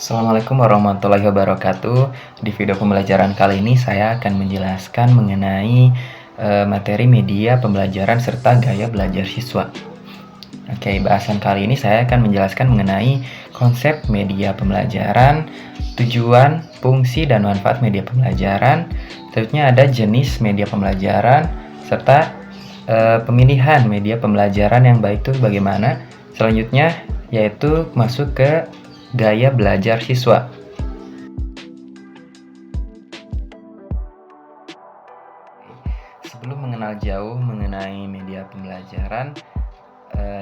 Assalamualaikum warahmatullahi wabarakatuh. Di video pembelajaran kali ini saya akan menjelaskan mengenai materi media pembelajaran serta gaya belajar siswa. Oke, bahasan kali ini saya akan menjelaskan mengenai konsep media pembelajaran, tujuan, fungsi, dan manfaat media pembelajaran. Selanjutnya ada jenis media pembelajaran, serta pemilihan media pembelajaran yang baik itu bagaimana. Selanjutnya yaitu masuk ke gaya belajar siswa. Sebelum mengenal jauh mengenai media pembelajaran,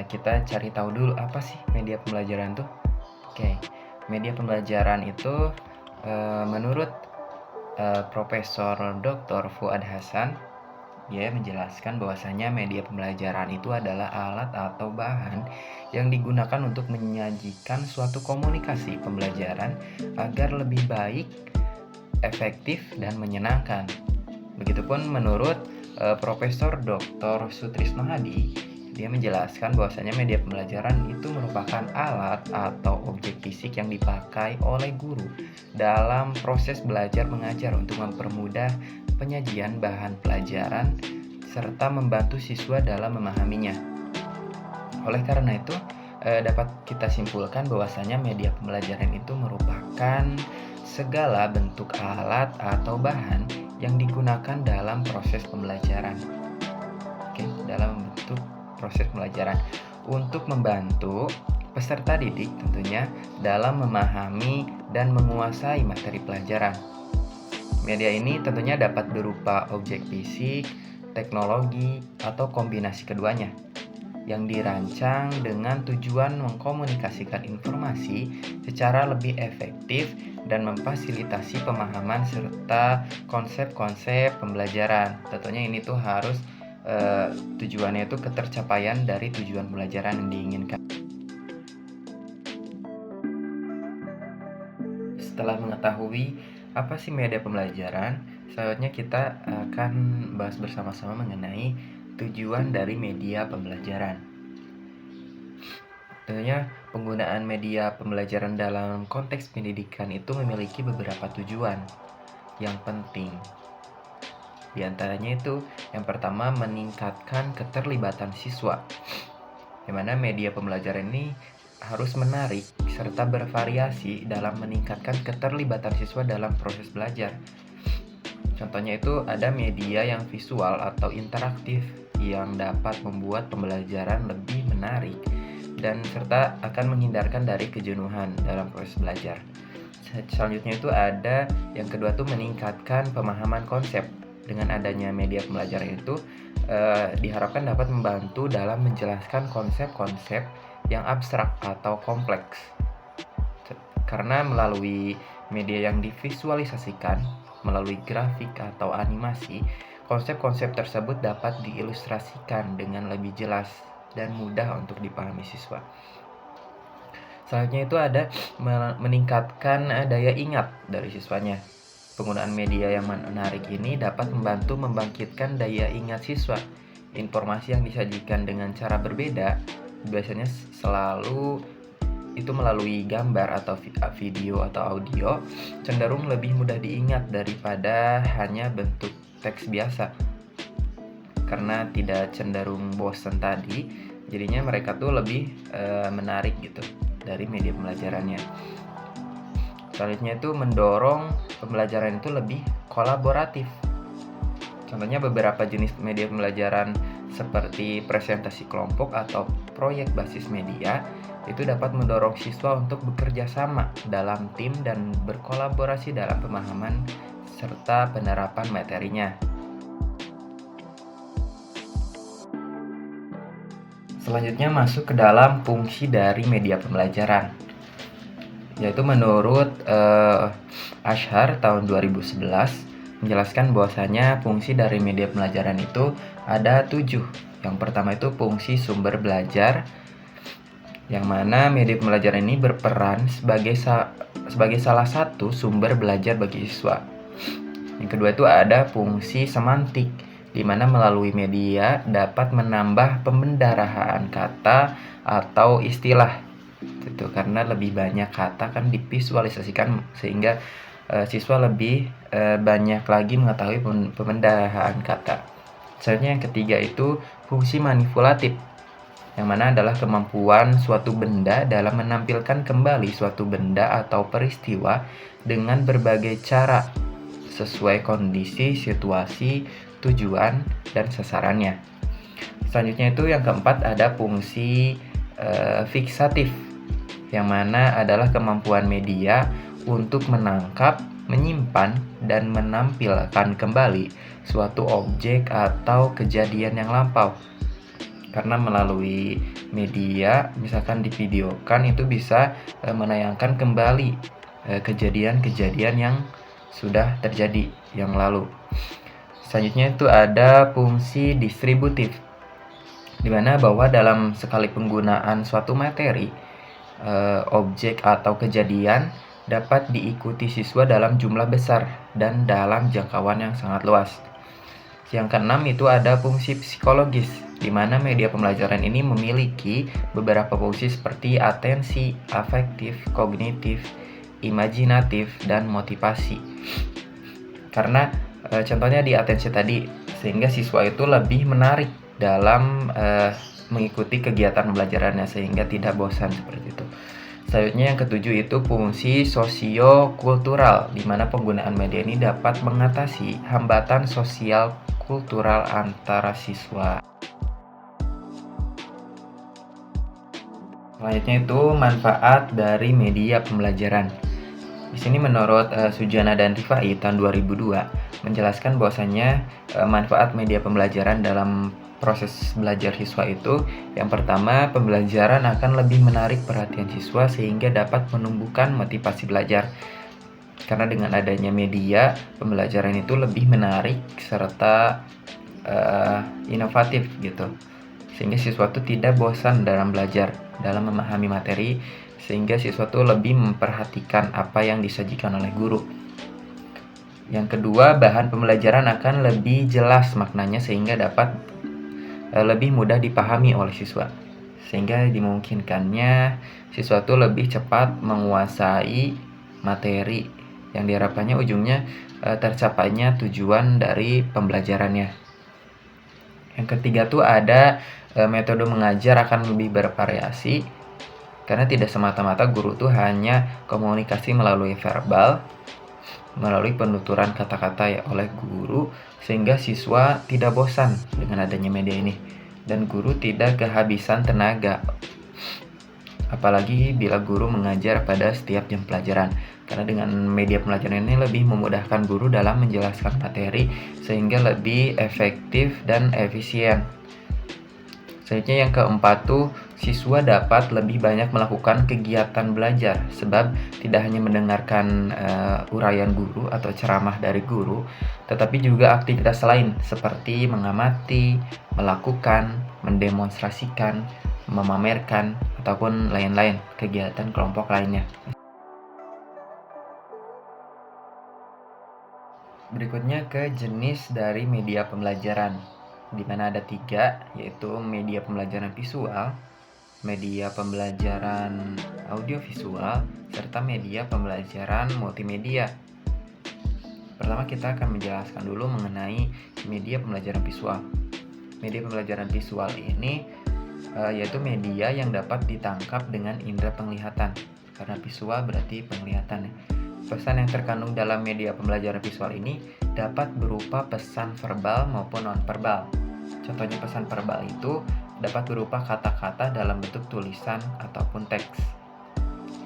kita cari tahu dulu apa sih media pembelajaran tuh. Oke, media pembelajaran itu menurut Profesor Dr. Fuad Hasan, dia menjelaskan bahwasanya media pembelajaran itu adalah alat atau bahan yang digunakan untuk menyajikan suatu komunikasi pembelajaran agar lebih baik, efektif, dan menyenangkan. Begitupun menurut Profesor Dr. Sutrisno Hadi, dia menjelaskan bahwasanya media pembelajaran itu merupakan alat atau objek fisik yang dipakai oleh guru dalam proses belajar mengajar untuk mempermudah penyajian bahan pelajaran serta membantu siswa dalam memahaminya. Oleh karena itu, dapat kita simpulkan bahwasanya media pembelajaran itu merupakan segala bentuk alat atau bahan yang digunakan dalam proses pembelajaran. Oke, dalam bentuk proses pembelajaran untuk membantu peserta didik tentunya dalam memahami dan menguasai materi pelajaran. Media ini tentunya dapat berupa objek fisik, teknologi, atau kombinasi keduanya yang dirancang dengan tujuan mengkomunikasikan informasi secara lebih efektif dan memfasilitasi pemahaman serta konsep-konsep pembelajaran. Tentunya ini tuh harus tujuannya itu ketercapaian dari tujuan pembelajaran yang diinginkan. Setelah mengetahui apa sih media pembelajaran, selanjutnya kita akan bahas bersama-sama mengenai tujuan dari media pembelajaran. Tentunya penggunaan media pembelajaran dalam konteks pendidikan itu memiliki beberapa tujuan yang penting. Di antaranya itu yang pertama meningkatkan keterlibatan siswa, di mana media pembelajaran ini harus menarik serta bervariasi dalam meningkatkan keterlibatan siswa dalam proses belajar. Contohnya itu ada media yang visual atau interaktif yang dapat membuat pembelajaran lebih menarik dan serta akan menghindarkan dari kejenuhan dalam proses belajar. Selanjutnya itu ada yang kedua tuh meningkatkan pemahaman konsep. Dengan adanya media pembelajaran itu diharapkan dapat membantu dalam menjelaskan konsep-konsep yang abstrak atau kompleks. Karena melalui media yang divisualisasikan melalui grafik atau animasi, konsep-konsep tersebut dapat diilustrasikan dengan lebih jelas dan mudah untuk dipahami siswa. Selanjutnya itu ada meningkatkan daya ingat dari siswanya. Penggunaan media yang menarik ini dapat membantu membangkitkan daya ingat siswa. Informasi yang disajikan dengan cara berbeda biasanya selalu itu melalui gambar atau video atau audio cenderung lebih mudah diingat daripada hanya bentuk teks biasa. Karena tidak cenderung bosan tadi, jadinya mereka tuh lebih menarik gitu dari media pembelajarannya. Selanjutnya itu mendorong pembelajaran itu lebih kolaboratif. Contohnya beberapa jenis media pembelajaran seperti presentasi kelompok atau proyek basis media itu dapat mendorong siswa untuk bekerja sama dalam tim dan berkolaborasi dalam pemahaman serta penerapan materinya. Selanjutnya masuk ke dalam fungsi dari media pembelajaran, yaitu menurut Ashar tahun 2011 menjelaskan bahwasanya fungsi dari media pembelajaran itu ada 7. Yang pertama itu fungsi sumber belajar, yang mana media pembelajaran ini berperan sebagai salah satu sumber belajar bagi siswa. Yang kedua itu ada fungsi semantik, di mana melalui media dapat menambah pembendarahan kata atau istilah. Itu karena lebih banyak kata kan divisualisasikan sehingga siswa lebih banyak lagi mengetahui pemendahaan kata. Selanjutnya yang ketiga itu fungsi manipulatif, yang mana adalah kemampuan suatu benda dalam menampilkan kembali suatu benda atau peristiwa dengan berbagai cara sesuai kondisi, situasi, tujuan, dan sasarannya. Selanjutnya itu yang keempat ada fungsi fiksatif, yang mana adalah kemampuan media untuk menangkap, menyimpan, dan menampilkan kembali suatu objek atau kejadian yang lampau. Karena melalui media, misalkan divideokan, itu bisa menayangkan kembali kejadian-kejadian yang sudah terjadi yang lalu. Selanjutnya itu ada fungsi distributif, di mana bahwa dalam sekali penggunaan suatu materi, objek atau kejadian dapat diikuti siswa dalam jumlah besar dan dalam jangkauan yang sangat luas. Yang keenam itu ada fungsi psikologis, di mana media pembelajaran ini memiliki beberapa fungsi seperti atensi, afektif, kognitif, imajinatif, dan motivasi. Karena contohnya di atensi tadi, sehingga siswa itu lebih menarik dalam mengikuti kegiatan pembelajarannya sehingga tidak bosan seperti itu. Selanjutnya yang ketujuh itu fungsi sosiokultural, di mana penggunaan media ini dapat mengatasi hambatan sosial kultural antara siswa. Selanjutnya itu manfaat dari media pembelajaran. Di sini menurut Sujana dan Rifai tahun 2002 menjelaskan bahwasanya manfaat media pembelajaran dalam proses belajar siswa itu, yang pertama, pembelajaran akan lebih menarik perhatian siswa sehingga dapat menumbuhkan motivasi belajar. Karena dengan adanya media, pembelajaran itu lebih menarik serta inovatif gitu. Sehingga siswa itu tidak bosan dalam belajar, dalam memahami materi, sehingga siswa itu lebih memperhatikan apa yang disajikan oleh guru. Yang kedua, bahan pembelajaran akan lebih jelas maknanya sehingga dapat lebih mudah dipahami oleh siswa, sehingga dimungkinkannya siswa itu lebih cepat menguasai materi yang diharapkannya ujungnya tercapainya tujuan dari pembelajarannya. Yang ketiga tuh ada metode mengajar akan lebih bervariasi, karena tidak semata-mata guru tuh hanya komunikasi melalui verbal, melalui penuturan kata-kata ya oleh guru, sehingga siswa tidak bosan dengan adanya media ini dan guru tidak kehabisan tenaga, apalagi bila guru mengajar pada setiap jam pelajaran. Karena dengan media pembelajaran ini lebih memudahkan guru dalam menjelaskan materi sehingga lebih efektif dan efisien. Selanjutnya yang keempat tuh, siswa dapat lebih banyak melakukan kegiatan belajar sebab tidak hanya mendengarkan uraian guru atau ceramah dari guru, tetapi juga aktivitas lain seperti mengamati, melakukan, mendemonstrasikan, memamerkan, ataupun lain-lain kegiatan kelompok lainnya. Berikutnya ke jenis dari media pembelajaran, di mana ada 3, yaitu media pembelajaran visual, media pembelajaran audiovisual, serta media pembelajaran multimedia. Pertama kita akan menjelaskan dulu mengenai media pembelajaran visual. Media pembelajaran visual ini yaitu media yang dapat ditangkap dengan indera penglihatan, karena visual berarti penglihatan. Pesan yang terkandung dalam media pembelajaran visual ini dapat berupa pesan verbal maupun non-verbal. Contohnya pesan verbal itu dapat berupa kata-kata dalam bentuk tulisan ataupun teks.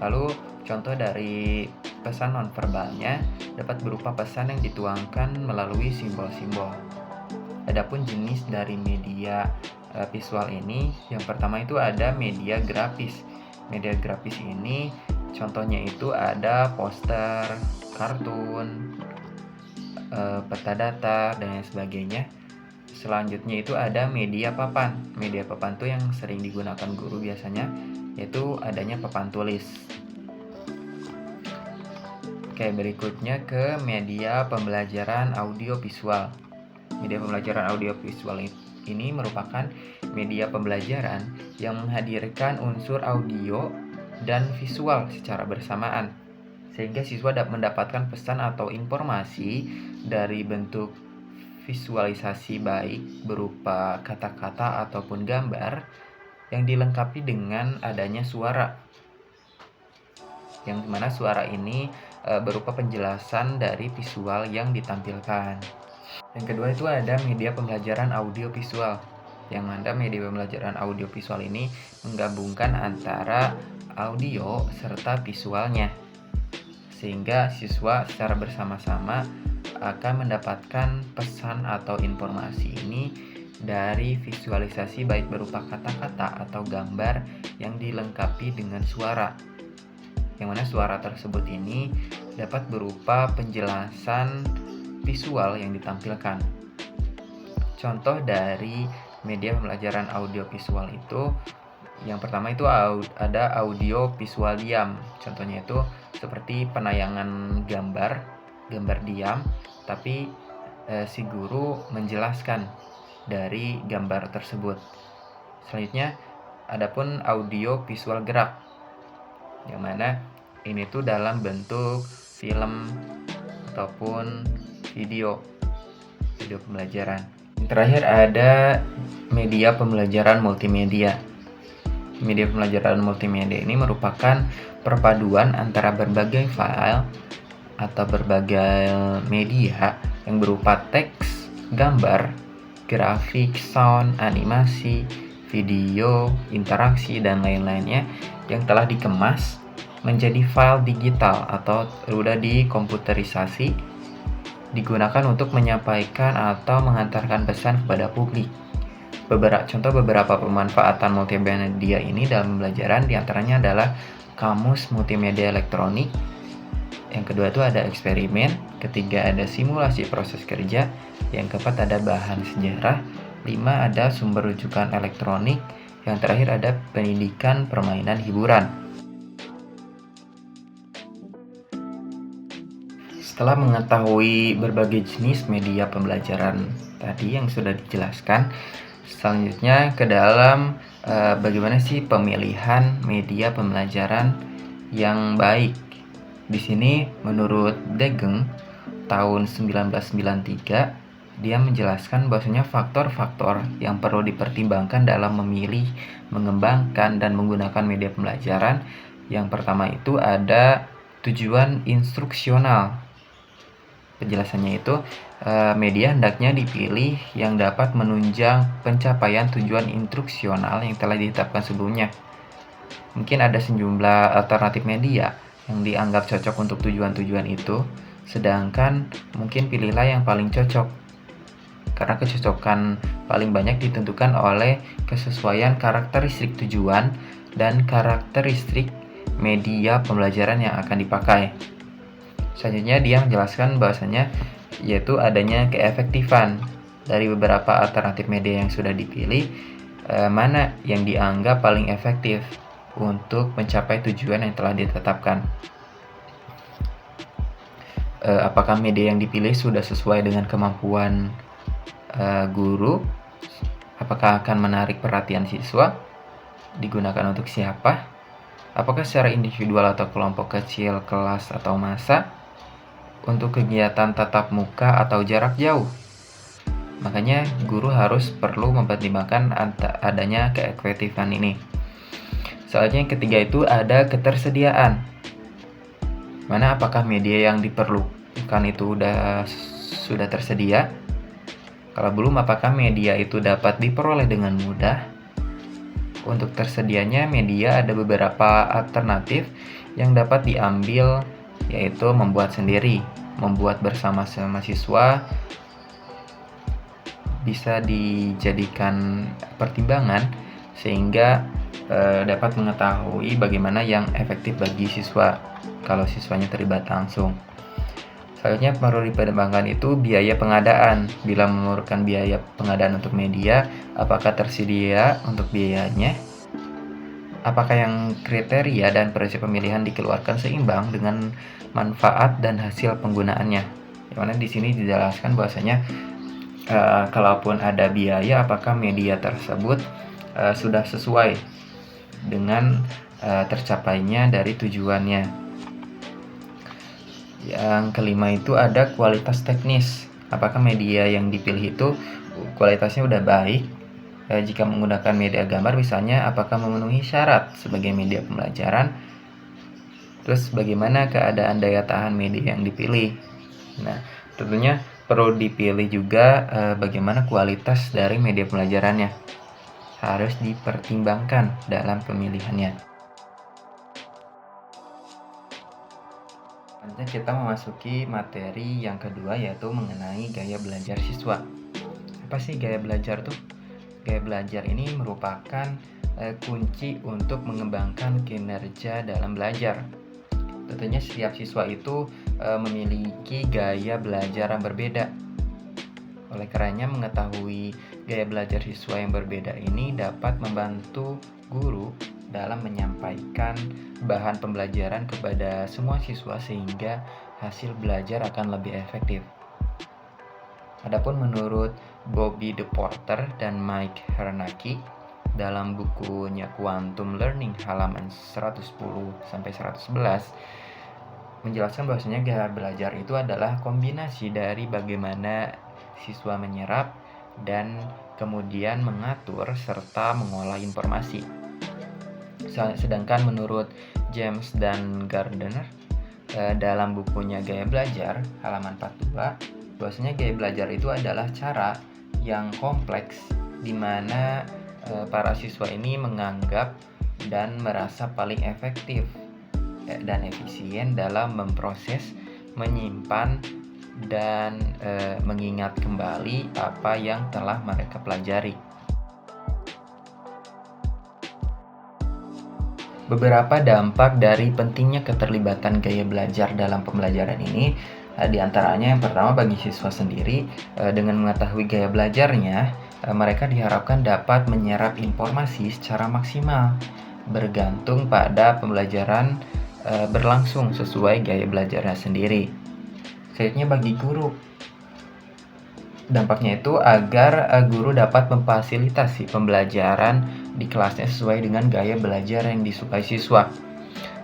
Lalu contoh dari pesan non-verbalnya dapat berupa pesan yang dituangkan melalui simbol-simbol. Adapun jenis dari media visual ini, yang pertama itu ada media grafis. Media grafis ini contohnya itu ada poster, kartun, peta datar, dan lain sebagainya. Selanjutnya itu ada media papan. Media papan itu yang sering digunakan guru biasanya, yaitu adanya papan tulis. Oke, berikutnya ke media pembelajaran audiovisual. Media pembelajaran audiovisual ini merupakan media pembelajaran yang menghadirkan unsur audio dan visual secara bersamaan, sehingga siswa dapat mendapatkan pesan atau informasi dari bentuk visualisasi baik berupa kata-kata ataupun gambar yang dilengkapi dengan adanya suara, yang dimana suara ini berupa penjelasan dari visual yang ditampilkan. Yang kedua itu ada media pembelajaran audiovisual, yang mana media pembelajaran audiovisual ini menggabungkan antara audio serta visualnya, sehingga siswa secara bersama-sama akan mendapatkan pesan atau informasi ini dari visualisasi baik berupa kata-kata atau gambar yang dilengkapi dengan suara, yang mana suara tersebut ini dapat berupa penjelasan visual yang ditampilkan. Contoh dari media pembelajaran audiovisual itu, yang pertama itu ada audio visual diam. Contohnya itu seperti penayangan gambar diam, tapi si guru menjelaskan dari gambar tersebut. Selanjutnya adapun audio visual gerak, yang mana ini tuh dalam bentuk film ataupun video pembelajaran. Yang terakhir ada media pembelajaran multimedia. Media pembelajaran multimedia ini merupakan perpaduan antara berbagai file atau berbagai media yang berupa teks, gambar, grafik, sound, animasi, video, interaksi, dan lain-lainnya yang telah dikemas menjadi file digital atau sudah dikomputerisasi, digunakan untuk menyampaikan atau mengantarkan pesan kepada publik. Contoh beberapa pemanfaatan multimedia ini dalam pembelajaran diantaranya adalah kamus multimedia elektronik, yang kedua itu ada eksperimen, ketiga ada simulasi proses kerja, yang keempat ada bahan sejarah, 5 ada sumber rujukan elektronik, yang terakhir ada pendidikan, permainan, hiburan. Setelah mengetahui berbagai jenis media pembelajaran tadi yang sudah dijelaskan, selanjutnya ke dalam bagaimana sih pemilihan media pembelajaran yang baik. Di sini menurut Degeng tahun 1993, dia menjelaskan bahwasanya faktor-faktor yang perlu dipertimbangkan dalam memilih, mengembangkan, dan menggunakan media pembelajaran. Yang pertama itu ada tujuan instruksional. Penjelasannya itu, media hendaknya dipilih yang dapat menunjang pencapaian tujuan instruksional yang telah ditetapkan sebelumnya. Mungkin ada sejumlah alternatif media yang dianggap cocok untuk tujuan-tujuan itu, sedangkan mungkin pilihlah yang paling cocok, karena kecocokan paling banyak ditentukan oleh kesesuaian karakteristik tujuan dan karakteristik media pembelajaran yang akan dipakai. Selanjutnya dia menjelaskan bahwasanya yaitu adanya keefektifan dari beberapa alternatif media yang sudah dipilih, mana yang dianggap paling efektif untuk mencapai tujuan yang telah ditetapkan. Apakah media yang dipilih sudah sesuai dengan kemampuan guru? Apakah akan menarik perhatian siswa? Digunakan untuk siapa? Apakah secara individual atau kelompok kecil, kelas, atau massa? Untuk kegiatan tatap muka atau jarak jauh? Makanya guru harus perlu mempertimbangkan adanya keefektifan ini. Selanjutnya yang ketiga itu ada ketersediaan. Mana apakah media yang diperlukan itu sudah tersedia? Kalau belum, apakah media itu dapat diperoleh dengan mudah? Untuk tersedianya media ada beberapa alternatif yang dapat diambil, yaitu membuat sendiri, membuat bersama-sama siswa, bisa dijadikan pertimbangan sehingga dapat mengetahui bagaimana yang efektif bagi siswa kalau siswanya terlibat langsung. Selanjutnya perlu dipertimbangkan itu biaya pengadaan. Bila memerlukan biaya pengadaan untuk media, apakah tersedia untuk biayanya? Apakah yang kriteria dan prinsip pemilihan dikeluarkan seimbang dengan manfaat dan hasil penggunaannya? Yang mana di sini dijelaskan bahwasanya kalaupun ada biaya, apakah media tersebut sudah sesuai dengan tercapainya dari tujuannya. Yang kelima itu ada kualitas teknis. Apakah media yang dipilih itu kualitasnya udah baik? Jika menggunakan media gambar misalnya, apakah memenuhi syarat sebagai media pembelajaran? Terus bagaimana keadaan daya tahan media yang dipilih? Nah, tentunya perlu dipilih juga bagaimana kualitas dari media pembelajarannya. Harus dipertimbangkan dalam pemilihannya. Selanjutnya kita memasuki materi yang kedua, yaitu mengenai gaya belajar siswa. Apa sih gaya belajar tuh? Gaya belajar ini merupakan kunci untuk mengembangkan kinerja dalam belajar. Tentunya setiap siswa itu memiliki gaya belajar yang berbeda. Oleh karenanya, mengetahui gaya belajar siswa yang berbeda ini dapat membantu guru dalam menyampaikan bahan pembelajaran kepada semua siswa sehingga hasil belajar akan lebih efektif. Adapun menurut Bobby DePorter dan Mike Hernacki dalam bukunya Quantum Learning halaman 110-111 menjelaskan bahwasanya gaya belajar itu adalah kombinasi dari bagaimana siswa menyerap dan kemudian mengatur serta mengolah informasi. Sedangkan menurut James dan Gardner dalam bukunya Gaya Belajar halaman 42, bahwasanya gaya belajar itu adalah cara yang kompleks di mana para siswa ini menganggap dan merasa paling efektif dan efisien dalam memproses, menyimpan, dan mengingat kembali apa yang telah mereka pelajari. Beberapa dampak dari pentingnya keterlibatan gaya belajar dalam pembelajaran ini, di antaranya yang pertama, bagi siswa sendiri, dengan mengetahui gaya belajarnya, mereka diharapkan dapat menyerap informasi secara maksimal, bergantung pada pembelajaran berlangsung sesuai gaya belajarnya sendiri. Selanjutnya bagi guru, dampaknya itu agar guru dapat memfasilitasi pembelajaran di kelasnya sesuai dengan gaya belajar yang disukai siswa.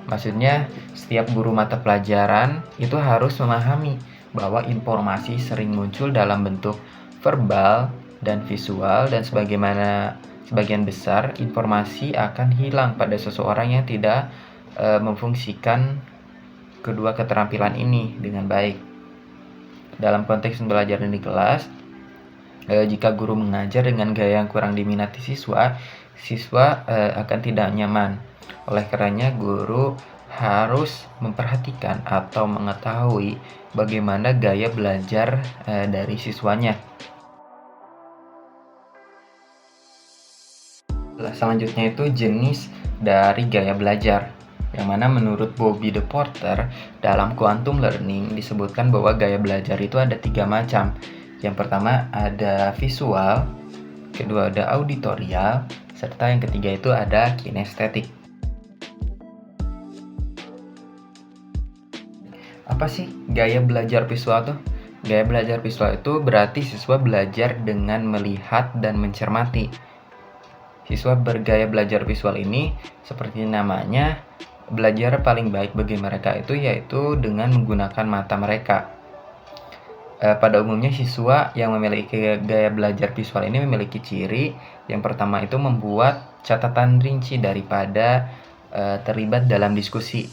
Maksudnya, setiap guru mata pelajaran itu harus memahami bahwa informasi sering muncul dalam bentuk verbal dan visual, dan sebagian besar informasi akan hilang pada seseorang yang tidak memfungsikan kedua keterampilan ini dengan baik. Dalam konteks pembelajaran di kelas, jika guru mengajar dengan gaya yang kurang diminati siswa akan tidak nyaman. Oleh karenanya, guru harus memperhatikan atau mengetahui bagaimana gaya belajar dari siswanya. Selanjutnya itu jenis dari gaya belajar, yang mana menurut Bobby DePorter dalam Quantum Learning disebutkan bahwa gaya belajar itu ada 3 macam. Yang pertama ada visual, kedua ada auditorial, serta yang ketiga itu ada kinestetik. Apa sih gaya belajar visual tuh? Gaya belajar visual itu berarti siswa belajar dengan melihat dan mencermati. Siswa bergaya belajar visual ini, seperti namanya, belajar paling baik bagi mereka itu yaitu dengan menggunakan mata mereka. Pada umumnya siswa yang memiliki gaya belajar visual ini memiliki ciri yang pertama itu membuat catatan rinci daripada terlibat dalam diskusi.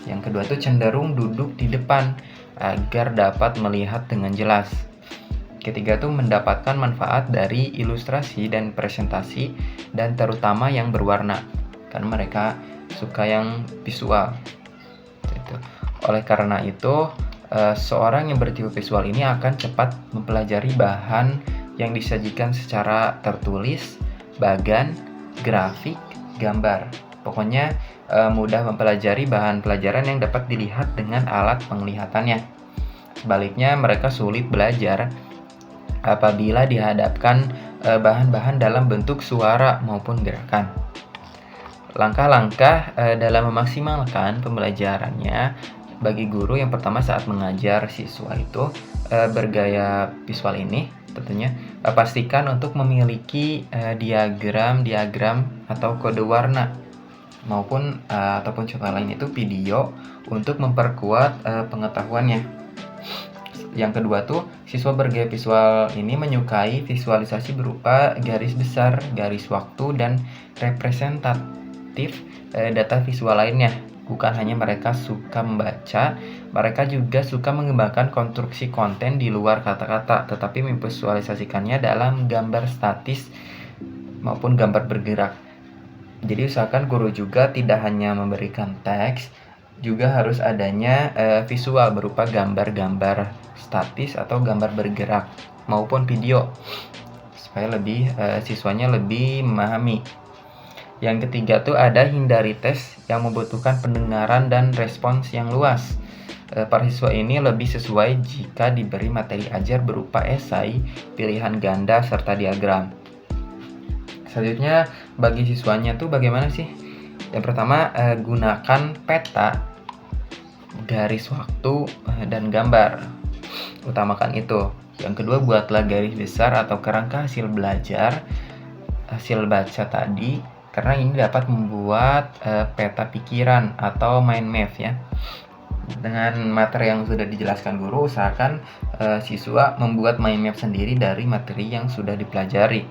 Yang kedua itu cenderung duduk di depan agar dapat melihat dengan jelas. Ketiga itu mendapatkan manfaat dari ilustrasi dan presentasi, dan terutama yang berwarna, karena mereka suka yang visual. Oleh karena itu, seorang yang bertipe visual ini akan cepat mempelajari bahan yang disajikan secara tertulis, bagan, grafik, gambar. Pokoknya mudah mempelajari bahan pelajaran yang dapat dilihat dengan alat penglihatannya. Sebaliknya, mereka sulit belajar apabila dihadapkan bahan-bahan dalam bentuk suara maupun gerakan. Langkah-langkah dalam memaksimalkan pembelajarannya bagi guru, yang pertama saat mengajar siswa itu bergaya visual ini, tentunya. Pastikan untuk memiliki diagram atau kode warna maupun ataupun contoh lain itu video untuk memperkuat pengetahuannya. Yang kedua tuh, siswa bergaya visual ini menyukai visualisasi berupa garis besar, garis waktu, dan representatif data visual lainnya. Bukan hanya mereka suka membaca, mereka juga suka mengembangkan konstruksi konten di luar kata-kata, tetapi memvisualisasikannya dalam gambar statis maupun gambar bergerak. Jadi usahakan guru juga tidak hanya memberikan teks, juga harus adanya visual berupa gambar-gambar statis atau gambar bergerak maupun video supaya siswanya lebih memahami. Yang ketiga tuh ada hindari tes yang membutuhkan pendengaran dan respons yang luas. Para siswa ini lebih sesuai jika diberi materi ajar berupa esai, pilihan ganda, serta diagram. Selanjutnya bagi siswanya tuh bagaimana sih? Yang pertama, gunakan peta, garis waktu, dan gambar. Utamakan itu. Yang kedua, buatlah garis besar atau kerangka hasil belajar, hasil baca tadi, karena ini dapat membuat peta pikiran atau mind map ya. Dengan materi yang sudah dijelaskan guru, usahakan siswa membuat mind map sendiri dari materi yang sudah dipelajari.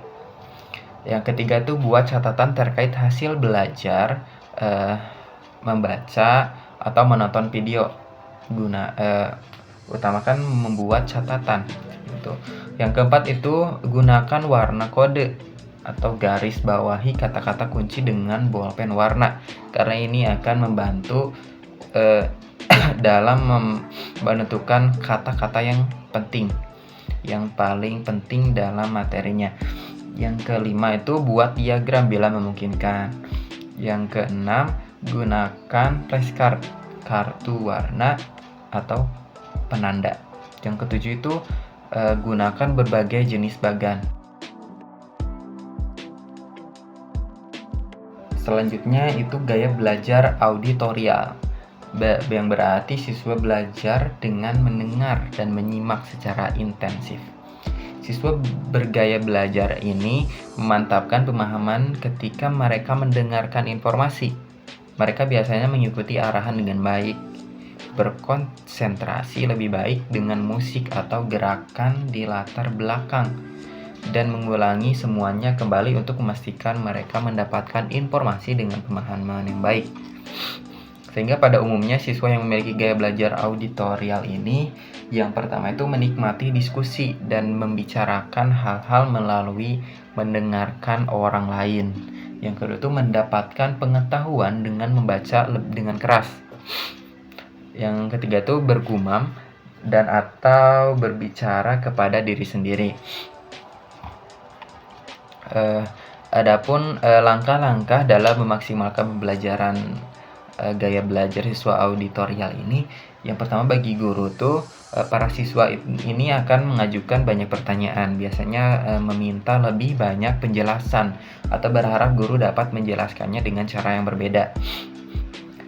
Yang ketiga tuh buat catatan terkait hasil belajar, membaca atau menonton video. Utamakan membuat catatan gitu. Yang keempat itu gunakan warna kode atau garis bawahi kata-kata kunci dengan bolpen warna, karena ini akan membantu dalam menentukan kata-kata yang penting, yang paling penting dalam materinya. Yang kelima itu buat diagram bila memungkinkan. Yang keenam, gunakan flashcard, kartu warna atau penanda. Yang ketujuh itu gunakan berbagai jenis bagan. Selanjutnya itu gaya belajar auditorial, yang berarti siswa belajar dengan mendengar dan menyimak secara intensif. Siswa bergaya belajar ini memantapkan pemahaman ketika mereka mendengarkan informasi. Mereka biasanya mengikuti arahan dengan baik, berkonsentrasi lebih baik dengan musik atau gerakan di latar belakang, dan mengulangi semuanya kembali untuk memastikan mereka mendapatkan informasi dengan pemahaman yang baik. Sehingga pada umumnya siswa yang memiliki gaya belajar auditorial ini, yang pertama itu menikmati diskusi dan membicarakan hal-hal melalui mendengarkan orang lain. Yang kedua itu mendapatkan pengetahuan dengan membaca dengan keras. Yang ketiga itu bergumam dan atau berbicara kepada diri sendiri. Adapun langkah-langkah dalam memaksimalkan pembelajaran gaya belajar siswa auditorial ini, yang pertama bagi guru tuh para siswa ini akan mengajukan banyak pertanyaan, biasanya meminta lebih banyak penjelasan atau berharap guru dapat menjelaskannya dengan cara yang berbeda.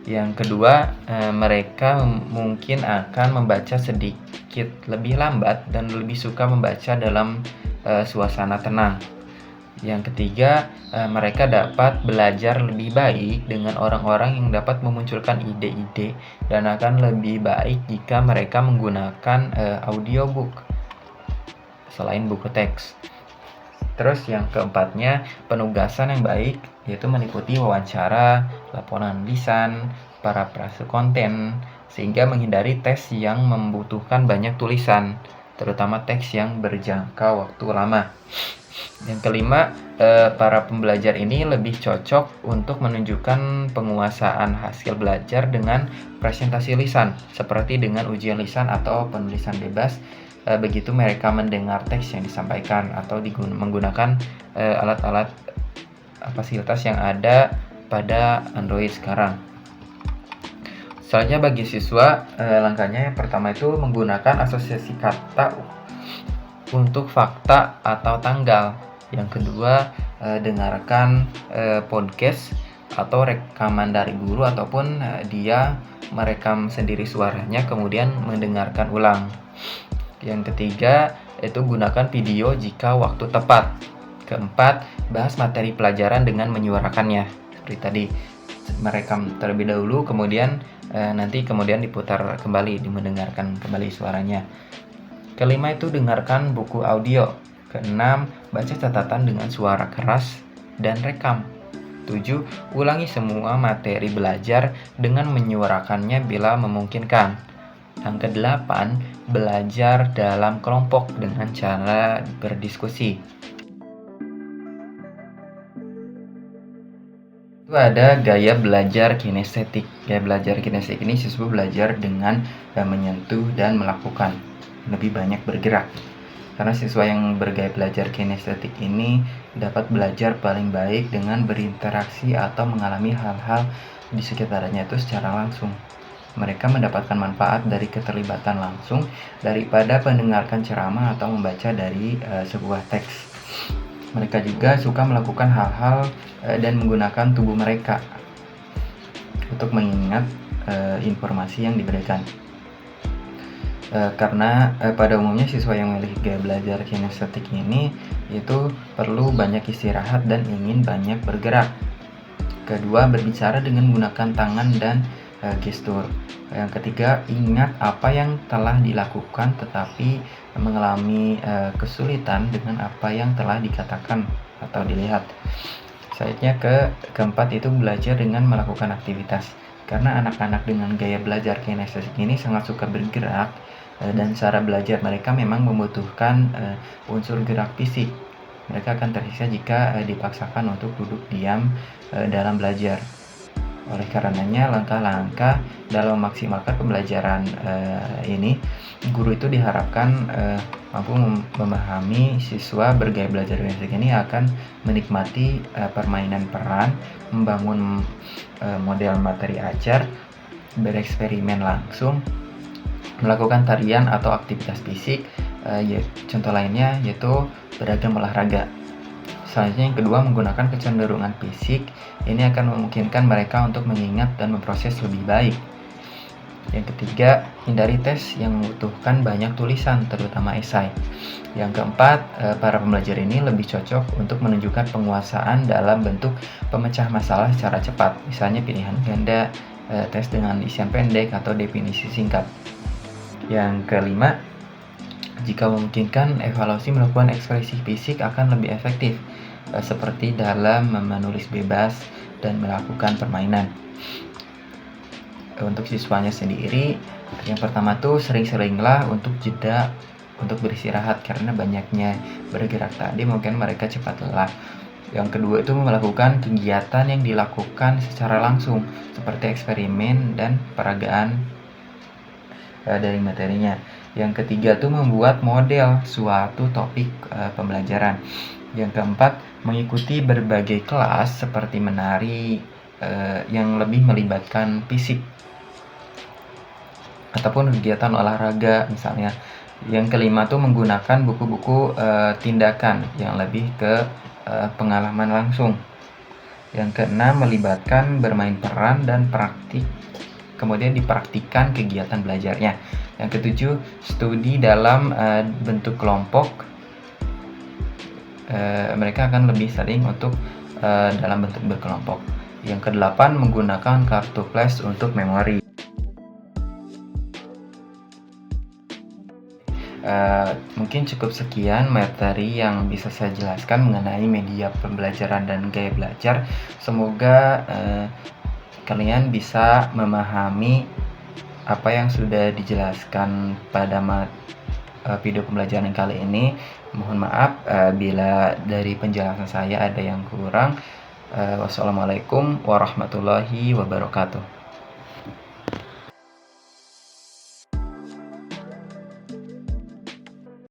Yang kedua, mereka mungkin akan membaca sedikit lebih lambat dan lebih suka membaca dalam suasana tenang. Yang ketiga, mereka dapat belajar lebih baik dengan orang-orang yang dapat memunculkan ide-ide dan akan lebih baik jika mereka menggunakan audiobook selain buku teks. Terus yang keempatnya, penugasan yang baik yaitu mengikuti wawancara, laporan lisan, parafrase konten, sehingga menghindari tes yang membutuhkan banyak tulisan, terutama teks yang berjangka waktu lama. Yang kelima, para pembelajar ini lebih cocok untuk menunjukkan penguasaan hasil belajar dengan presentasi lisan, seperti dengan ujian lisan atau penulisan bebas. Begitu mereka mendengar teks yang disampaikan atau menggunakan alat-alat fasilitas yang ada pada Android sekarang. Selanjutnya bagi siswa, langkahnya yang pertama itu menggunakan asosiasi kata untuk fakta atau tanggal. Yang kedua, dengarkan podcast atau rekaman dari guru ataupun dia merekam sendiri suaranya kemudian mendengarkan ulang. Yang ketiga, Itu gunakan video jika waktu tepat. Keempat, bahas materi pelajaran dengan menyuarakannya. Seperti tadi, merekam terlebih dahulu, kemudian nanti diputar kembali, mendengarkan kembali suaranya. Kelima itu dengarkan buku audio. Keenam, baca catatan dengan suara keras dan rekam. 7. Ulangi semua materi belajar dengan menyuarakannya bila memungkinkan. Yang kedelapan, belajar dalam kelompok dengan cara berdiskusi. Itu ada gaya belajar kinestetik. Gaya belajar kinestetik ini siswa belajar dengan menyentuh dan melakukan, lebih banyak bergerak. Karena siswa yang bergaya belajar kinestetik ini dapat belajar paling baik dengan berinteraksi atau mengalami hal-hal di sekitarnya itu secara langsung. Mereka mendapatkan manfaat dari keterlibatan langsung daripada mendengarkan ceramah atau membaca dari sebuah teks. Mereka juga suka melakukan hal-hal dan menggunakan tubuh mereka untuk mengingat informasi yang diberikan. Karena pada umumnya siswa yang memiliki gaya belajar kinestetik ini itu perlu banyak istirahat dan ingin banyak bergerak. Kedua, berbicara dengan menggunakan tangan dan gestur. Yang ketiga, ingat apa yang telah dilakukan tetapi mengalami kesulitan dengan apa yang telah dikatakan atau dilihat. Selanjutnya keempat itu belajar dengan melakukan aktivitas. Karena anak-anak dengan gaya belajar kinestetik ini sangat suka bergerak dan cara belajar mereka memang membutuhkan unsur gerak fisik. Mereka akan tersiksa jika dipaksakan untuk duduk diam dalam belajar. Oleh karenanya, langkah-langkah dalam memaksimalkan pembelajaran ini, guru itu diharapkan mampu memahami siswa bergaya belajar kinestetik ini akan menikmati permainan peran, membangun model materi ajar, bereksperimen langsung, melakukan tarian atau aktivitas fisik. Contoh lainnya yaitu beragam olahraga. Selanjutnya yang kedua, menggunakan kecenderungan fisik. Ini akan memungkinkan mereka untuk mengingat dan memproses lebih baik. Yang ketiga, hindari tes yang membutuhkan banyak tulisan, terutama esai. Yang keempat, para pembelajar ini lebih cocok untuk menunjukkan penguasaan dalam bentuk pemecah masalah secara cepat. Misalnya pilihan ganda, tes dengan isian pendek, atau definisi singkat. Yang kelima, jika memungkinkan, evaluasi melakukan ekspresi fisik akan lebih efektif, seperti dalam menulis bebas dan melakukan permainan. Untuk siswanya sendiri, yang pertama tuh sering-seringlah untuk jeda untuk beristirahat karena banyaknya bergerak tadi mungkin mereka cepat lelah. Yang kedua itu melakukan kegiatan yang dilakukan secara langsung seperti eksperimen dan peragaan dari materinya. Yang ketiga tuh membuat model suatu topik pembelajaran. Yang keempat, mengikuti berbagai kelas seperti menari yang lebih melibatkan fisik ataupun kegiatan olahraga misalnya. Yang kelima tuh menggunakan buku-buku tindakan yang lebih ke pengalaman langsung. Yang keenam, melibatkan bermain peran dan praktik, kemudian dipraktikkan kegiatan belajarnya. Yang ketujuh, studi dalam bentuk kelompok. Mereka akan lebih sering untuk dalam bentuk berkelompok. Yang kedelapan, menggunakan kartu flash untuk memori. Mungkin cukup sekian materi yang bisa saya jelaskan mengenai media pembelajaran dan gaya belajar. Semoga kalian bisa memahami apa yang sudah dijelaskan pada video pembelajaran kali ini. Mohon maaf bila dari penjelasan saya ada yang kurang. Wassalamualaikum warahmatullahi wabarakatuh.